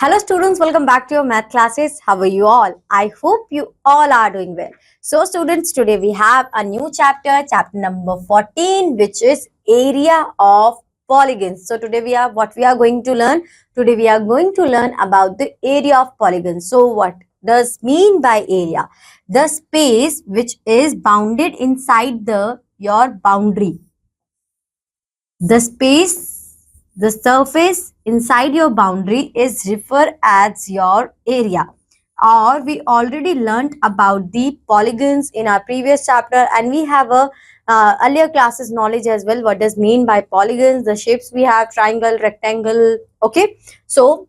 Hello students, welcome back to your math classes. How are you all? I hope you all are doing well. So students, today we have a new chapter, chapter number 14, which is area of polygons. So today we are going to learn? Today we are going to learn about the area of polygons. So what does mean by area? The space which is bounded inside your boundary. The surface inside your boundary is referred as your area. Or we already learned about the polygons in our previous chapter, and we have a earlier classes knowledge as well. What does mean by polygons? The shapes we have: triangle, rectangle. Okay, so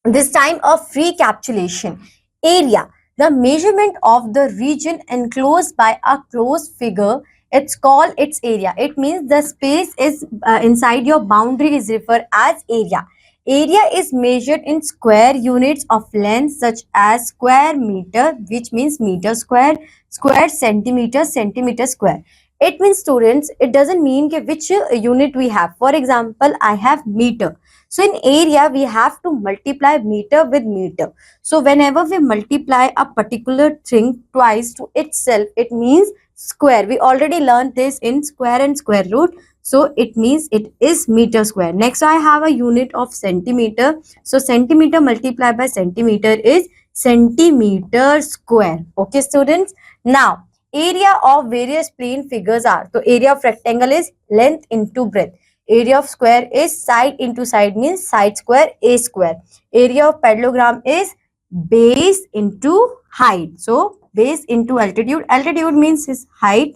this time of recapitulation. Area, the measurement of the region enclosed by a closed figure, it's called its area. It means the space is inside your boundary is referred as area. Area is measured in square units of length such as square meter, which means meter square, square centimeter, centimeter square. It means students, it doesn't mean which unit we have. For example, I have meter. So in area, we have to multiply meter with meter. So whenever we multiply a particular thing twice to itself, it means square. We already learned this in square and square root. So it means it is meter square. Next, I have a unit of centimeter. So centimeter multiplied by centimeter is centimeter square. Okay, students. Now, area of various plane figures are. So area of rectangle is length into breadth. Area of square is side into side, means side square a square. Area of parallelogram is base into height. So base into altitude. Altitude means his height.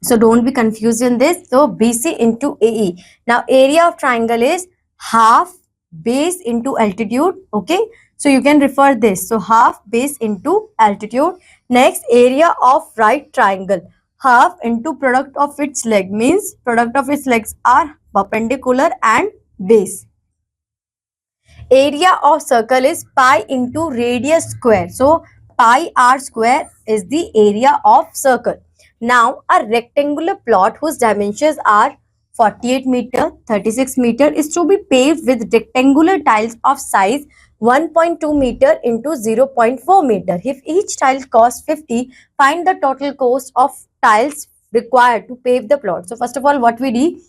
So don't be confused in this. So BC into AE. Now area of triangle is half base into altitude. Okay. So you can refer this. So half base into altitude. Next, area of right triangle. Half into product of its leg, means product of its legs are perpendicular and base. Area of circle is pi into radius square. So pi r square is the area of circle. Now a rectangular plot whose dimensions are 48 meter, 36 meter is to be paved with rectangular tiles of size 1.2 meter into 0.4 meter. If each tile costs 50, find the total cost of tiles required to pave the plot. So first of all, what we do?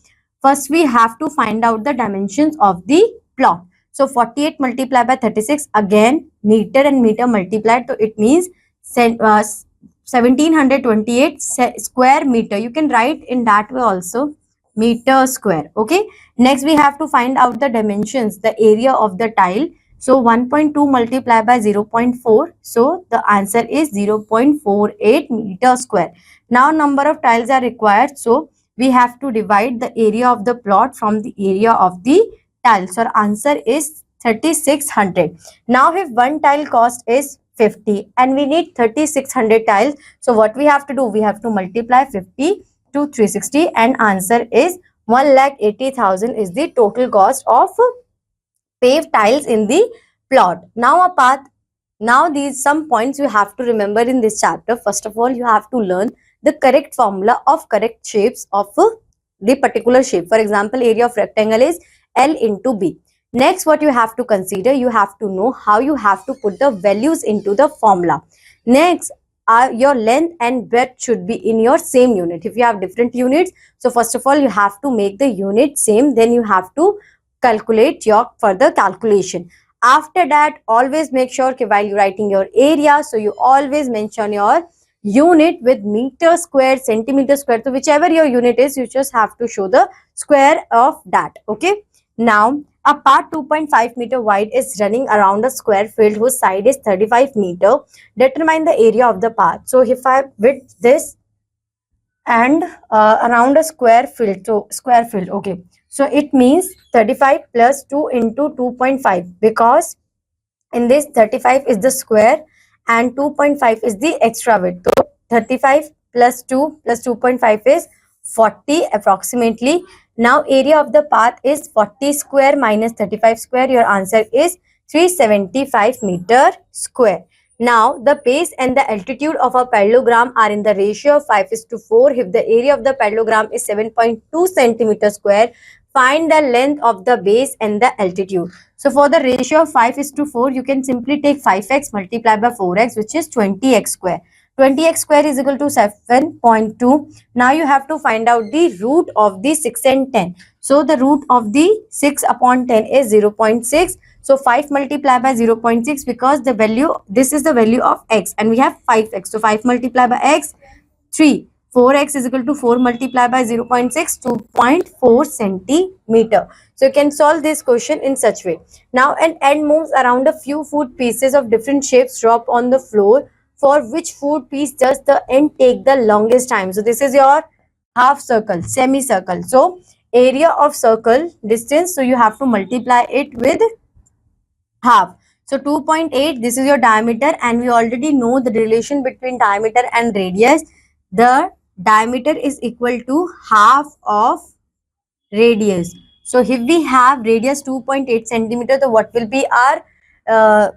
First, we have to find out the dimensions of the plot. So 48 multiplied by 36, again meter and meter multiplied. So it means 1728 square meter. You can write in that way also, meter square. Okay. Next, we have to find out the dimensions, the area of the tile. So 1.2 multiplied by 0.4. So the answer is 0.48 meter square. Now number of tiles are required. So we have to divide the area of the plot from the area of the tile. So our answer is 3600. Now if one tile cost is 50 and we need 3600 tiles. So what we have to do? We have to multiply 50 to 360 and answer is 1,80,000 is the total cost of paved tiles in the plot. Now these some points you have to remember in this chapter. First of all, you have to learn the correct formula of correct shapes of the particular shape. For example, area of rectangle is L into B. Next, what you have to consider, you have to know how you have to put the values into the formula. Next, your length and breadth should be in your same unit. If you have different units, so first of all, you have to make the unit same. Then you have to calculate your further calculation. After that, always make sure while you're writing your area, so you always mention your unit with meter square, centimeter square. So whichever your unit is, you just have to show the square of that. Okay. Now, a path 2.5 meter wide is running around a square field whose side is 35 meter. Determine the area of the path. So if I width this and around a square field, so square field. Okay. So it means 35 plus 2 into 2.5, because in this 35 is the square and 2.5 is the extra width. So 35 plus 2 plus 2.5 is 40 approximately. Now area of the path is 40 square minus 35 square. Your answer is 375 meter square. Now the base and the altitude of a parallelogram are in the ratio of 5:4. If the area of the parallelogram is 7.2 centimeter square, Find the length of the base and the altitude. So for the ratio of 5:4, you can simply take 5x multiplied by 4x, which is 20x square. 20x square is equal to 7.2. Now you have to find out the root of the 6 and 10. So the root of the 6 upon 10 is 0.6. So 5 multiplied by 0.6, because the value, this is the value of x and we have 5x. So 5 multiplied by x, 3. 4x is equal to 4 multiplied by 0.6, 2.4 centimeter. So you can solve this question in such way. Now an ant moves around a few food pieces of different shapes drop on the floor. For which food piece does the ant take the longest time? So this is your half circle, semicircle. So area of circle distance, so you have to multiply it with half. So 2.8, this is your diameter, and we already know the relation between diameter and radius. The diameter is equal to half of radius. So if we have radius 2.8 centimeter, so what will be our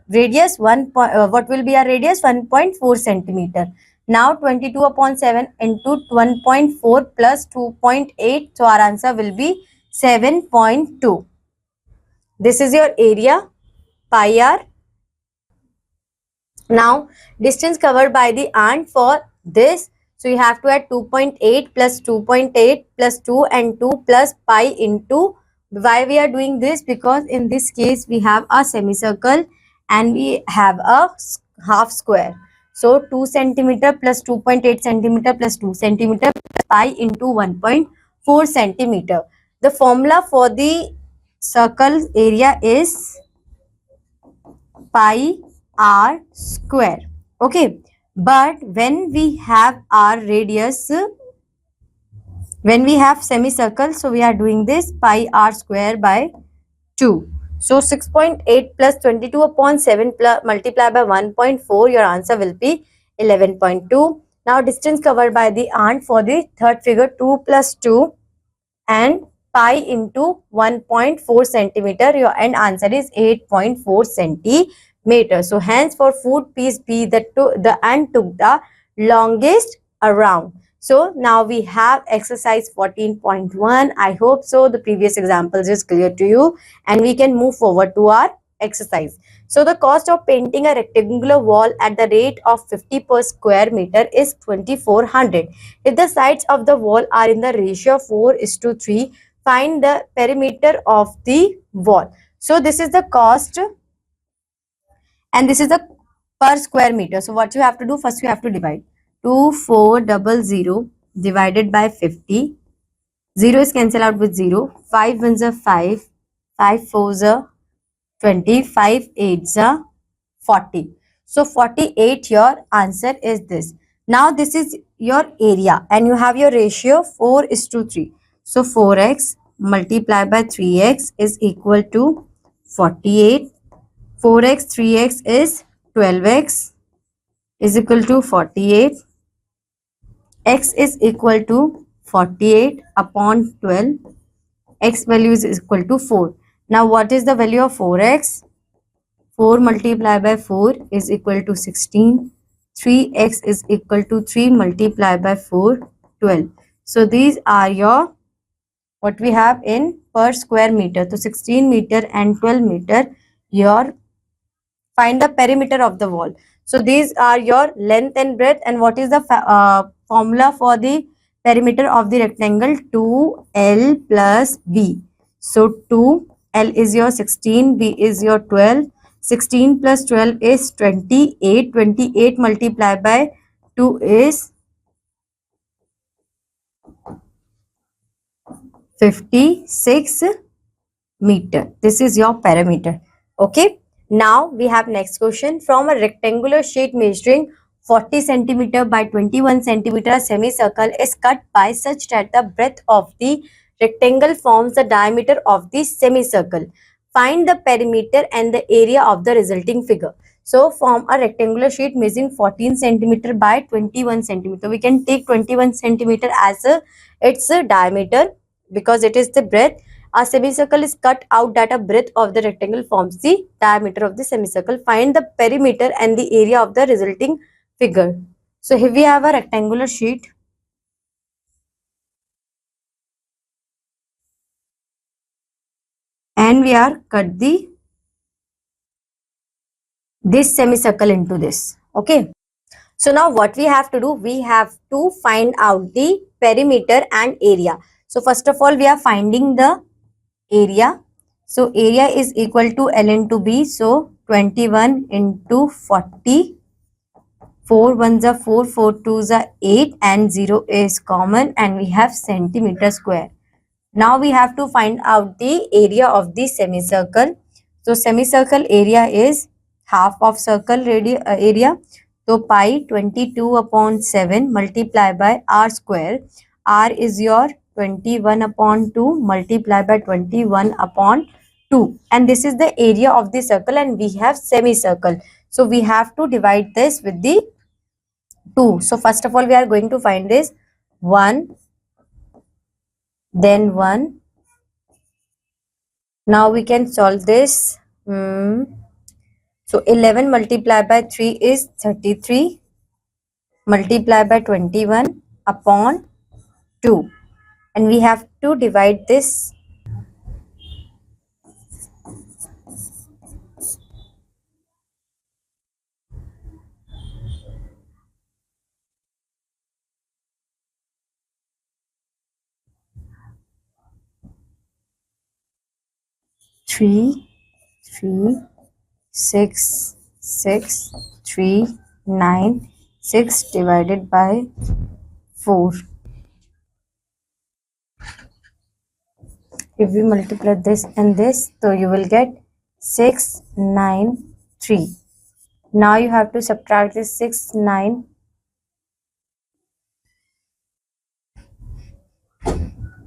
radius? What will be our radius? 1.4 centimeter. Now 22 upon 7 into 1.4 plus 2.8. So our answer will be 7.2. This is your area, pi r. Now distance covered by the ant for this, so you have to add 2.8 plus 2.8 plus 2 and 2 plus pi into. Why we are doing this? Because in this case we have a semicircle and we have a half square. So 2 centimeter plus 2.8 centimeter plus 2 centimeter plus pi into 1.4 centimeter. The formula for the circle area is pi r square. Okay, but when we have our radius, when we have semicircle, so we are doing this pi r square by 2. So 6.8 plus 22 upon 7 plus multiplied by 1.4, your answer will be 11.2. Now distance covered by the ant for the third figure, 2 plus 2 and pi into 1.4 centimeter, your end answer is 8.4 centimeter. So hence for food piece B, the ant took the longest around. So now we have exercise 14.1. I hope so the previous examples is clear to you and we can move forward to our exercise. So the cost of painting a rectangular wall at the rate of 50 per square meter is 2400. If the sides of the wall are in the ratio 4:3, find the perimeter of the wall. So this is the cost and this is the per square meter. So what you have to do, first you have to divide 2400 divided by 50. 0 is cancelled out with 0. 5 ones are 5. 5 fours are 20. 5 eights are 40. So 48, your answer is this. Now this is your area and you have your ratio 4:3. So 4x multiplied by 3x is equal to 48. 4x 3x is 12x is equal to 48. X is equal to 48 upon 12. X value is equal to 4. Now what is the value of 4x? 4 multiplied by 4 is equal to 16. 3x is equal to 3 multiplied by 4, 12. So these are your, what we have in per square meter. So 16 meter and 12 meter, your find the perimeter of the wall. So these are your length and breadth, and what is the formula for the perimeter of the rectangle? 2L plus B. So 2L is your 16, B is your 12. 16 plus 12 is 28. 28 multiplied by 2 is 56 meter. This is your perimeter. Okay. Now we have next question. From a rectangular sheet measuring 40 centimeter by 21 centimeter, a semicircle is cut by such that the breadth of the rectangle forms the diameter of the semicircle. Find the perimeter and the area of the resulting figure. So from a rectangular sheet measuring 14 centimeter by 21 centimeter, we can take 21 centimeter as its diameter because it is the breadth. A semicircle is cut out that a breadth of the rectangle forms the diameter of the semicircle. Find the perimeter and the area of the resulting figure. So here we have a rectangular sheet. and we are cut this semicircle into this. Okay. So now what we have to do, we have to find out the perimeter and area. So first of all, we are finding the area. So area is equal to L into B. So 21 into 40. 4 ones are 4, 4 twos are 8 and 0 is common and we have centimeter square. Now we have to find out the area of the semicircle. So semicircle area is half of circle area. So pi 22 upon 7 multiplied by r square. R is your 21 upon 2 multiplied by 21 upon 2. And this is the area of the circle and we have semicircle. So we have to divide this with the 2. So first of all we are going to find this 1, then 1. Now we can solve this. So 11 multiplied by 3 is 33 multiplied by 21 upon 2. And we have to divide this. Three, 6, 6, 3, 9, 6 divided by 4. If we multiply this and this, so you will get 6, 9, 3. Now you have to subtract this 6, 9,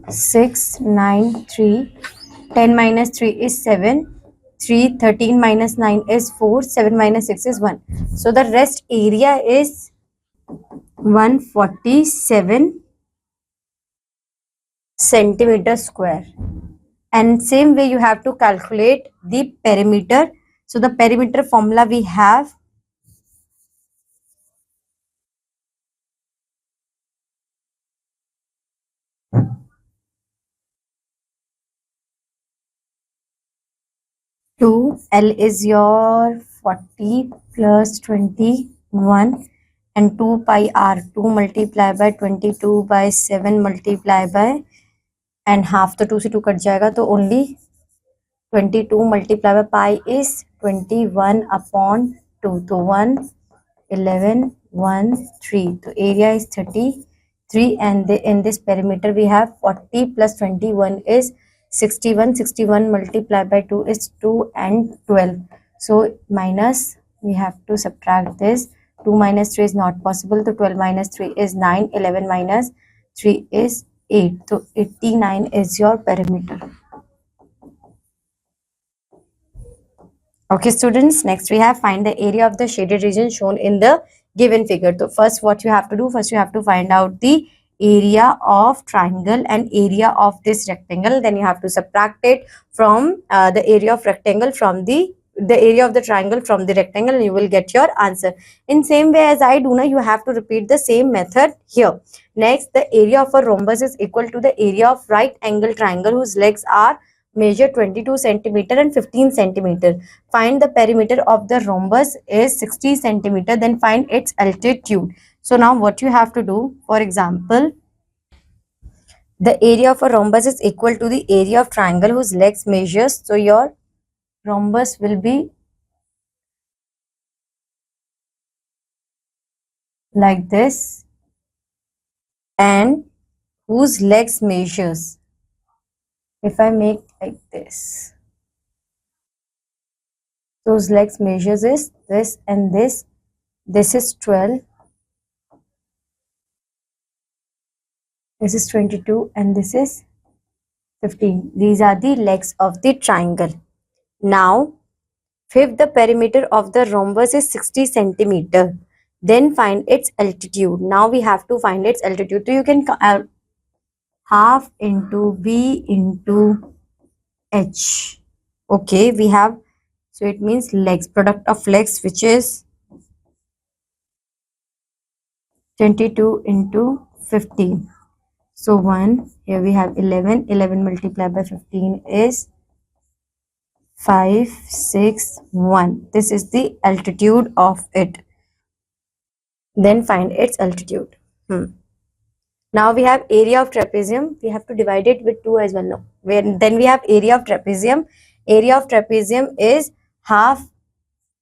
6, 9, 3. 10 minus 3 is 7. 3, 13 minus 9 is 4. 7 minus 6 is 1. So the rest area is 147 centimeter square. And same way you have to calculate the perimeter. So the perimeter formula we have 2. L is your 40 plus 21 and 2 pi r. 2 multiplied by 22 by 7 multiplied by and half तो 2 से 2 cut जाएगा तो only 22 multiplied by pi is 21 upon 2. तो 1, 11, 1, 3. तो area is 33 and in this perimeter we have 40 plus 21 is 61. 61 multiplied by 2 is 2 and 12. So minus, we have to subtract this. 2 minus 3 is not possible. So 12 minus 3 is 9. 11 minus 3 is 8. So 89 is your perimeter. Okay students, next we have find the area of the shaded region shown in the given figure. So first what you have to do, first you have to find out the area of triangle and area of this rectangle. Then you have to subtract it from the area of rectangle from the area of the triangle from the rectangle and you will get your answer. In same way as I do now, you have to repeat the same method here. Next, the area of a rhombus is equal to the area of right angle triangle whose legs are measure 22 centimeter and 15 centimeter. Find the perimeter of the rhombus is 60 centimeter. Then find its altitude. So now what you have to do, for example, the area of a rhombus is equal to the area of triangle whose legs measures. So your rhombus will be like this and whose legs measures. If I make like this, those legs measures is this and this. This is 12. This is 22 and this is 15. These are the legs of the triangle. Now, if the perimeter of the rhombus is 60 centimeter, then find its altitude. Now we have to find its altitude. So you can half into B into H. Okay, we have, so it means legs, product of legs, which is 22 into 15. So 1, here we have 11. 11 multiplied by 15 is 5, 6, 1. This is the altitude of it. Then find its altitude. Now we have area of trapezium. We have to divide it with 2 as well. No. Then we have area of trapezium. Area of trapezium is half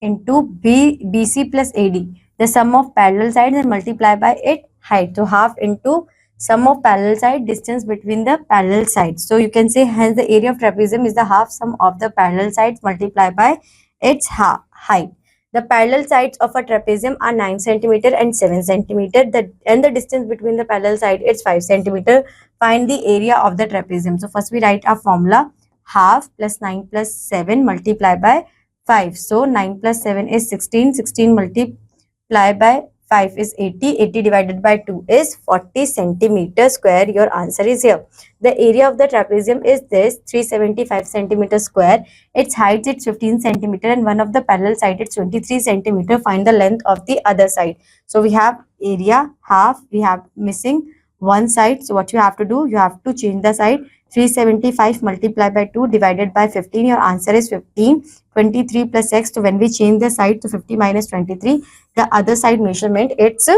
into BC plus AD. The sum of parallel sides and multiply by its height. So half into sum of parallel side, distance between the parallel sides. So you can say hence the area of trapezium is the half sum of the parallel sides multiplied by its height. The parallel sides of a trapezium are 9 centimeter and 7 centimeter. And the distance between the parallel side is 5 centimeter. Find the area of the trapezium. So first we write our formula, half plus 9 plus 7 multiply by 5. So 9 plus 7 is 16. 16 multiply by 5 is 80. 80 divided by 2 is 40 centimeter square. Your answer is here. The area of the trapezium is this, 375 centimeter square. Its height is 15 centimeter and one of the parallel side is 23 centimeter. Find the length of the other side. So we have area half. We have missing one side. So what you have to do, you have to change the side. 375 multiplied by 2 divided by 15. Your answer is 15. 23 plus x. So when we change the side to 50 minus 23, the other side measurement, it's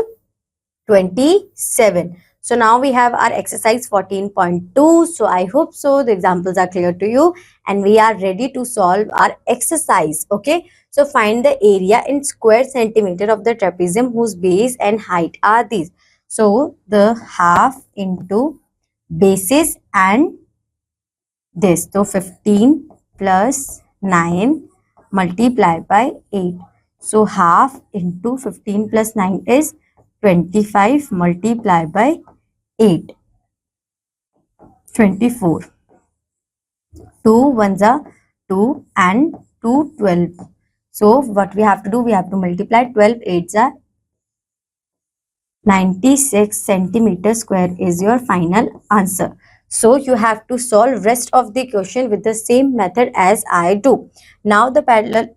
27. So now we have our exercise 14.2. So I hope so the examples are clear to you and we are ready to solve our exercise. Okay. So find the area in square centimeter of the trapezium whose base and height are these. So the half into basis and this. So 15 plus 9 multiplied by 8. So half into 15 plus 9 is 25 multiplied by 8. 24. 2 ones are 2 and 2 12. So what we have to do, we have to multiply 12 8s are 96 centimeter square is your final answer. So you have to solve rest of the question with the same method as I do. Now the parallel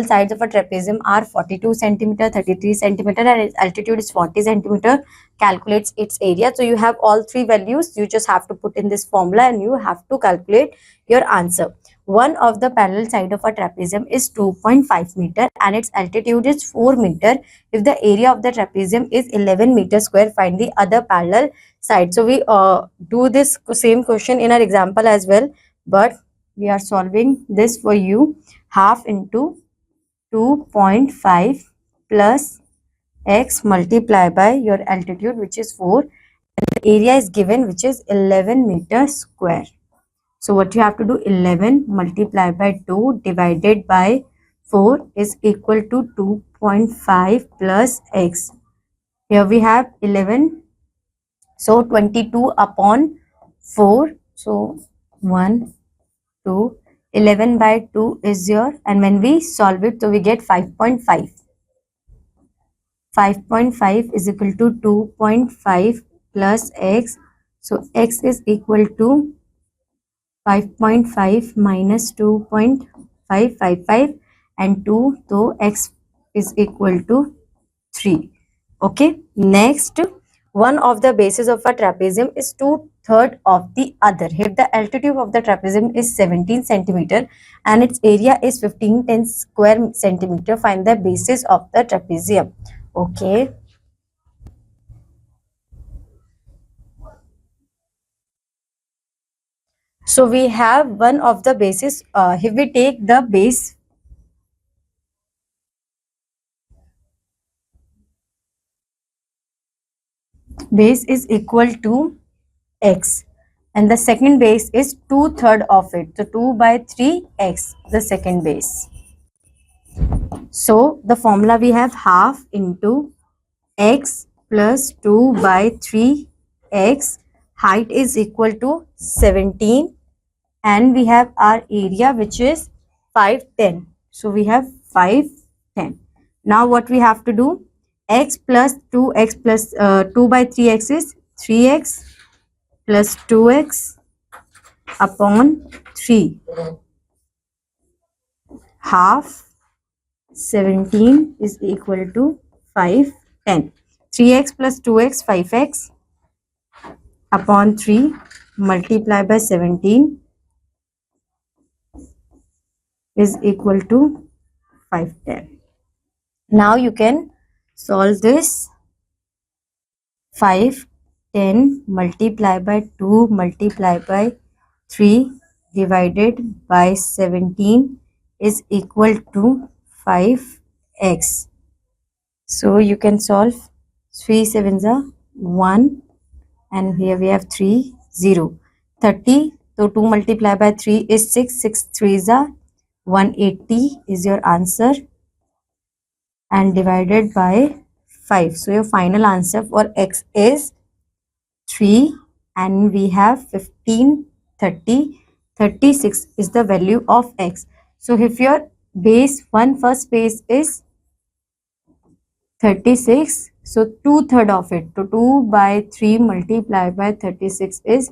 sides of a trapezium are 42 centimeter, 33 centimeter and its altitude is 40 centimeter. Calculates its area. So you have all three values. You just have to put in this formula and you have to calculate your answer. One of the parallel side of a trapezium is 2.5 meter and its altitude is 4 meter. If the area of the trapezium is 11 meter square, find the other parallel side. So we do this same question in our example as well, but we are solving this for you. Half into 2.5 plus x multiplied by your altitude, which is 4, and the area is given, which is 11 meter square. So what you have to do, 11 multiplied by 2 divided by 4 is equal to 2.5 plus x. Here we have 11. So 22 upon 4. So 1, 2, 11 by 2 is your, and when we solve it, so we get 5.5. 5.5 is equal to 2.5 plus x. So x is equal to 5.5 minus 2.555 and 2, so x is equal to 3. Okay, next, one of the bases of a trapezium is 2/3 of the other. If the altitude of the trapezium is 17 centimeter and its area is 1510 square centimeter, find the basis of the trapezium. Okay. So we have one of the bases. If we take the base is equal to x and the second base is 2/3 of it. So 2 by 3 x, the second base. So the formula we have half into x plus 2 by 3 x. Height is equal to 17 and we have our area, which is 510. So we have 510. Now what we have to do, x plus 2x plus 2 by 3x is 3x plus 2x upon 3. Half 17 is equal to 510. 3x plus 2x, 5x upon 3 multiply by 17 is equal to 510. Now you can solve this. 510 multiplied by 2 multiplied by 3 divided by 17 is equal to 5x. So you can solve 3 sevens are 1 and here we have 3 0. 30, so 2 multiplied by 3 is 6, 6 3s are 180 is your answer and divided by 5. So your final answer for x is 3 and we have 15, 30, 36 is the value of x. So if your base first base is 36, so 2/3 of it, so 2 by 3 multiplied by 36 is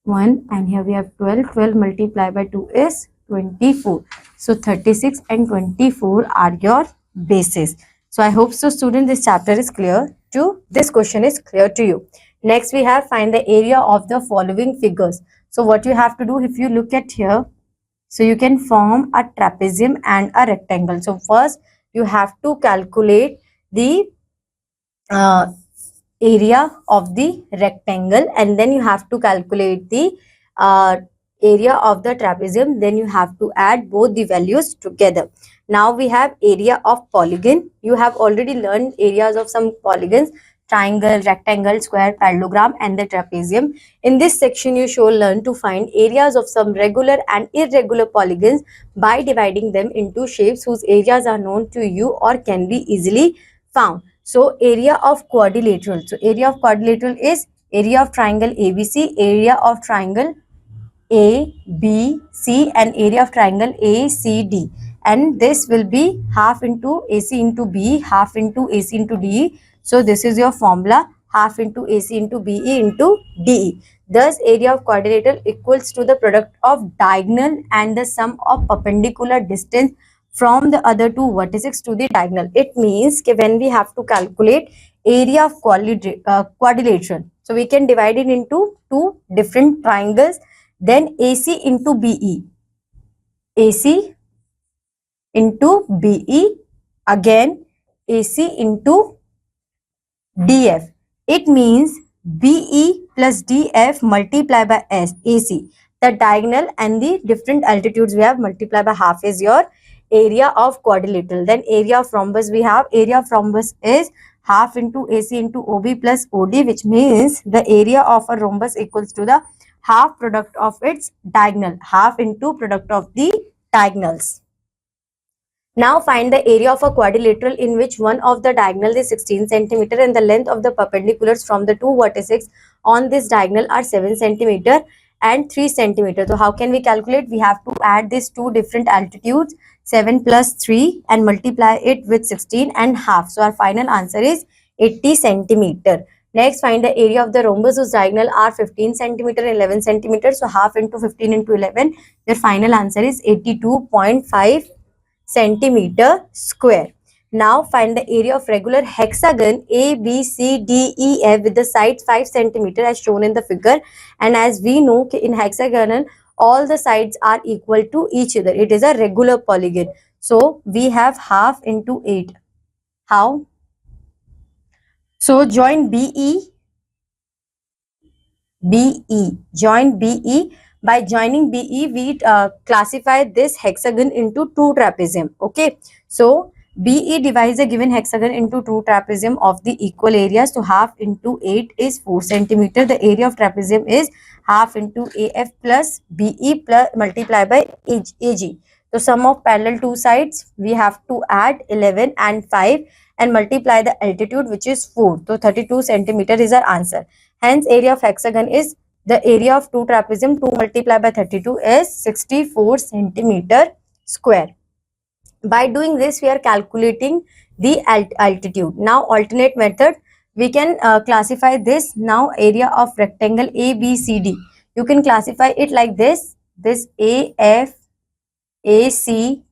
1 and here we have 12, 12 multiplied by 2 is 24. So 36 and 24 are your bases. So I hope so student this chapter is clear to, this question is clear to you. Next we have find the area of the following figures. So what you have to do, if you look at here, so you can form a trapezium and a rectangle. So first you have to calculate the area of the rectangle and then you have to calculate the area of the trapezium, then you have to add both the values together. Now we have area of polygon. You have already learned areas of some polygons: triangle, rectangle, square, parallelogram and the trapezium. In this section you should learn to find areas of some regular and irregular polygons by dividing them into shapes whose areas are known to you or can be easily found. So area of quadrilateral. So area of quadrilateral is area of triangle ABC, area of triangle ABC and area of triangle ACD. And this will be half into AC into B, half into AC into DE. So this is your formula, half into AC into BE into DE. Thus area of quadrilateral equals to the product of diagonal and the sum of perpendicular distance from the other two vertices to the diagonal. It means that when we have to calculate area of quadrilateral, so we can divide it into two different triangles, then AC into BE, AC into BE, again AC into DF. It means BE plus DF multiplied by AC. The diagonal and the different altitudes we have multiplied by half is your area of quadrilateral. Then area of rhombus, we have area of rhombus is half into AC into OB plus OD, which means the area of a rhombus equals to the half product of its diagonal, half into product of the diagonals. Now find the area of a quadrilateral in which one of the diagonal is 16 cm and the length of the perpendiculars from the two vertices on this diagonal are 7 cm and 3 cm. So how can we calculate? We have to add these two different altitudes, 7 plus 3, and multiply it with 16 and half. So our final answer is 80 cm. Next, find the area of the rhombus whose diagonal are 15 cm and 11 cm. So half into 15 into 11. Your final answer is 82.5 centimeter square. Now find the area of regular hexagon ABCDEF with the sides 5 centimeter as shown in the figure. And as we know in hexagonal all the sides are equal to each other. It is a regular polygon. So we have half into 8. How? So join BE. Join BE. By joining BE, we classify this hexagon into two trapezium. Okay. So BE divides a given hexagon into two trapezium of the equal areas. So half into 8 is 4 centimeter. The area of trapezium is half into AF plus BE plus multiplied by AG. So sum of parallel two sides, we have to add 11 and 5 and multiply the altitude, which is 4. So 32 centimeter is our answer. Hence area of hexagon is the area of two trapezium, 2 multiplied by 32 is 64 centimeter square. By doing this, we are calculating the altitude. Now alternate method, we can classify this. Now area of rectangle ABCD, you can classify it like this AF, AC,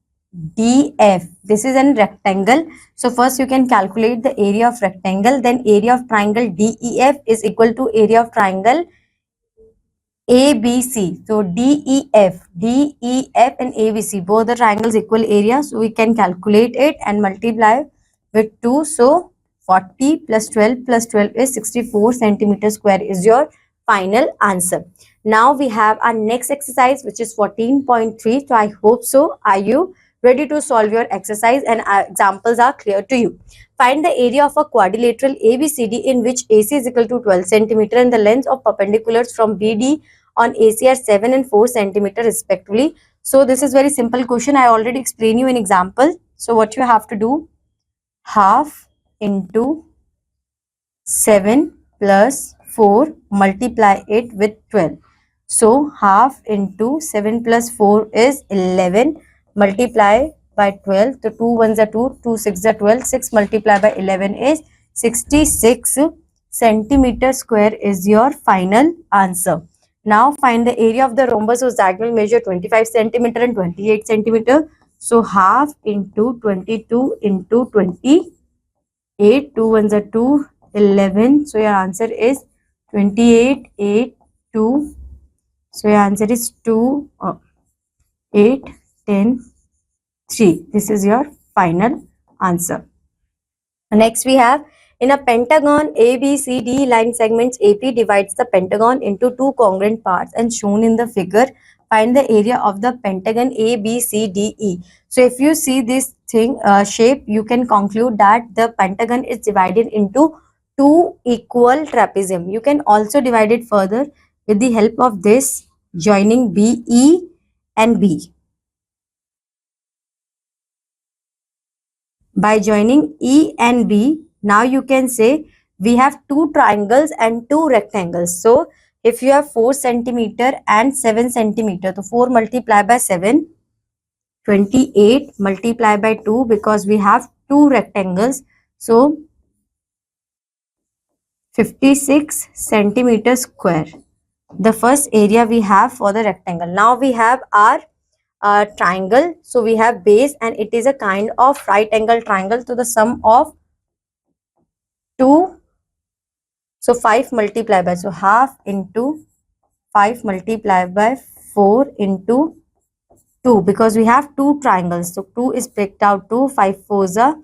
DF. This is a rectangle. So first you can calculate the area of rectangle, then area of triangle DEF is equal to area of triangle ABC. So DEF and ABC, both the triangles equal area. So we can calculate it and multiply with 2. So 40 plus 12 is 64 centimeter square is your final answer. Now we have our next exercise, which is 14.3. So I hope so. Are you ready to solve your exercise and examples are clear to you? Find the area of a quadrilateral ABCD in which AC is equal to 12 centimeter and the lengths of perpendiculars from BD on AC are 7 and 4 centimeter respectively. So this is very simple question. I already explained you an example. So what you have to do, half into 7 plus 4, multiply it with 12. So half into 7 plus 4 is 11, multiply by 12. So 2 ones are 2, 2 6 are 12, 6 multiplied by 11 is 66 centimeter square is your final answer. Now find the area of the rhombus whose diagonal measure 25 centimeter and 28 centimeter. So half into 22 into 28, 2 ones are 2, 11. So your answer is 28, 8, 2. So your answer is 2, 8, 10, 3. This is your final answer. Next we have, in a pentagon, ABCD line segments AP divides the pentagon into two congruent parts and shown in the figure. Find the area of the pentagon ABCDE. So if you see this thing shape, you can conclude that the pentagon is divided into two equal trapezium. You can also divide it further with the help of this joining BE and B. By joining E and B, now you can say we have two triangles and two rectangles. So if you have 4 centimeter and 7 centimeter, so 4 multiplied by 7, 28 multiplied by 2, because we have two rectangles. So 56 centimeter square. The first area we have for the rectangle. Now we have our triangle. So we have base and it is a kind of right angle triangle. So the sum of 2, so 5 multiplied by, so half into 5 multiplied by 4 into 2, because we have two triangles. So 2 is picked out to 5 4s are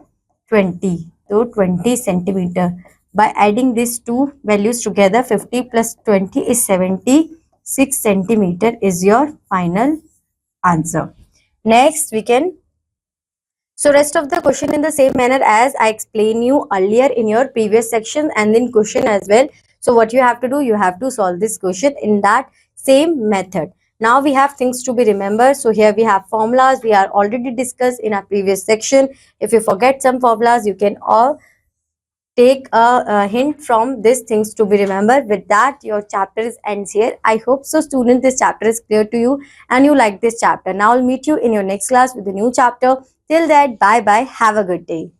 20. So 20 centimeter. By adding these two values together, 50 plus 20 is 76 centimeter is your final answer. Next we can, so rest of the question in the same manner as I explained you earlier in your previous section and in question as well. So what you have to do, you have to solve this question in that same method. Now we have things to be remembered. So here we have formulas we are already discussed in our previous section. If you forget some formulas, you can all take a hint from these things to be remembered. With that, your chapter is ends here. I hope so students, this chapter is clear to you and you like this chapter. Now I'll meet you in your next class with a new chapter. Till that, bye bye, have a good day.